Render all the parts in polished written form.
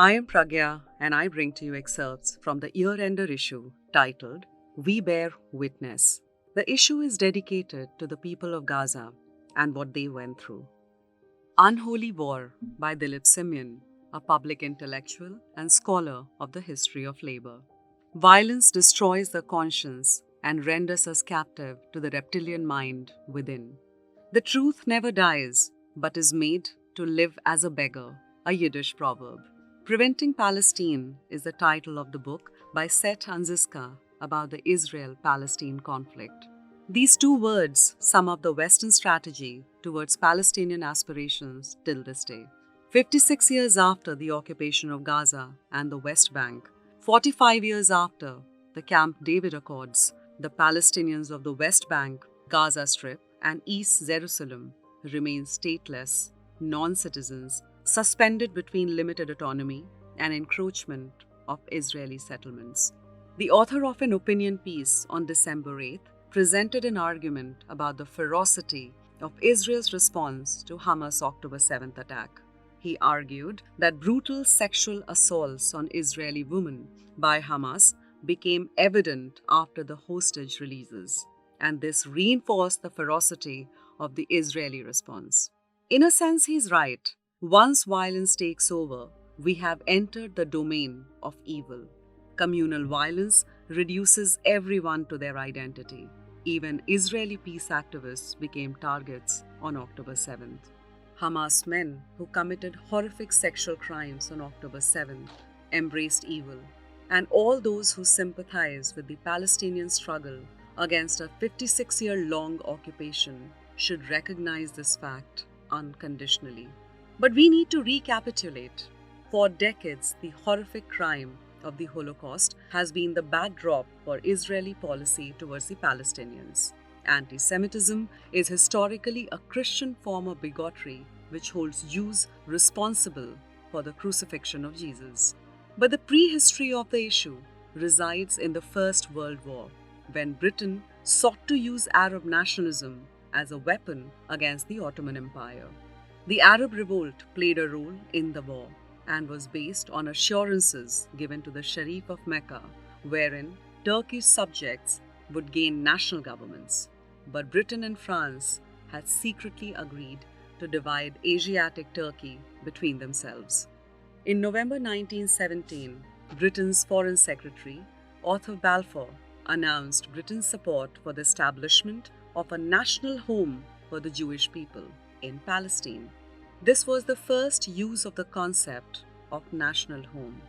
I am Pragya and I bring to you excerpts from the year-ender issue titled We Bear Witness. The issue is dedicated to the people of Gaza and what they went through. Unholy War by Dilip Simyan, a public intellectual and scholar of the history of labor. Violence destroys the conscience and renders us captive to the reptilian mind within. The truth never dies, but is made to live as a beggar, a Yiddish proverb. Preventing Palestine is the title of the book by Seth Anziska about the Israel-Palestine conflict. These two words sum up the Western strategy towards Palestinian aspirations till this day. 56 years after the occupation of Gaza and the West Bank, 45 years after the Camp David Accords, the Palestinians of the West Bank, Gaza Strip, and East Jerusalem remain stateless, non-citizens, suspended between limited autonomy and encroachment of Israeli settlements. The author of an opinion piece on December 8th presented an argument about the ferocity of Israel's response to Hamas' October 7th attack. He argued that brutal sexual assaults on Israeli women by Hamas became evident after the hostage releases, and this reinforced the ferocity of the Israeli response. In a sense, he's right. Once violence takes over, we have entered the domain of evil. Communal violence reduces everyone to their identity. Even Israeli peace activists became targets on October 7th. Hamas men who committed horrific sexual crimes on October 7th embraced evil, and all those who sympathize with the Palestinian struggle against a 56-year-long occupation should recognize this fact unconditionally. But we need to recapitulate. For decades, the horrific crime of the Holocaust has been the backdrop for Israeli policy towards the Palestinians. Anti-Semitism is historically a Christian form of bigotry which holds Jews responsible for the crucifixion of Jesus. But the prehistory of the issue resides in the First World War, when Britain sought to use Arab nationalism as a weapon against the Ottoman Empire. The Arab Revolt played a role in the war and was based on assurances given to the Sharif of Mecca, wherein Turkish subjects would gain national governments. But Britain and France had secretly agreed to divide Asiatic Turkey between themselves. In November 1917, Britain's Foreign Secretary, Arthur Balfour, announced Britain's support for the establishment of a national home for the Jewish people in Palestine. This was the first use of the concept of national home.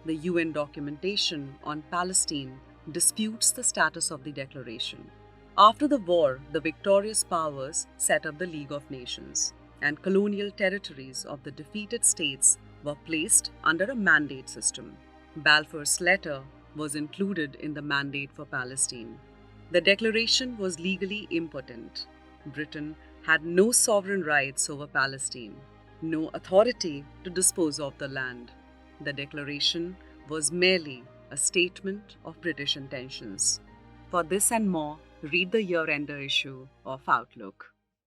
The UN documentation on Palestine disputes the status of the declaration. After the war, the victorious powers set up the League of Nations, and colonial territories of the defeated states were placed under a mandate system. Balfour's letter was included in the mandate for Palestine. The declaration was legally impotent. Britain had no sovereign rights over Palestine, no authority to dispose of the land. The declaration was merely a statement of British intentions. For this and more, read the year-ender issue of Outlook.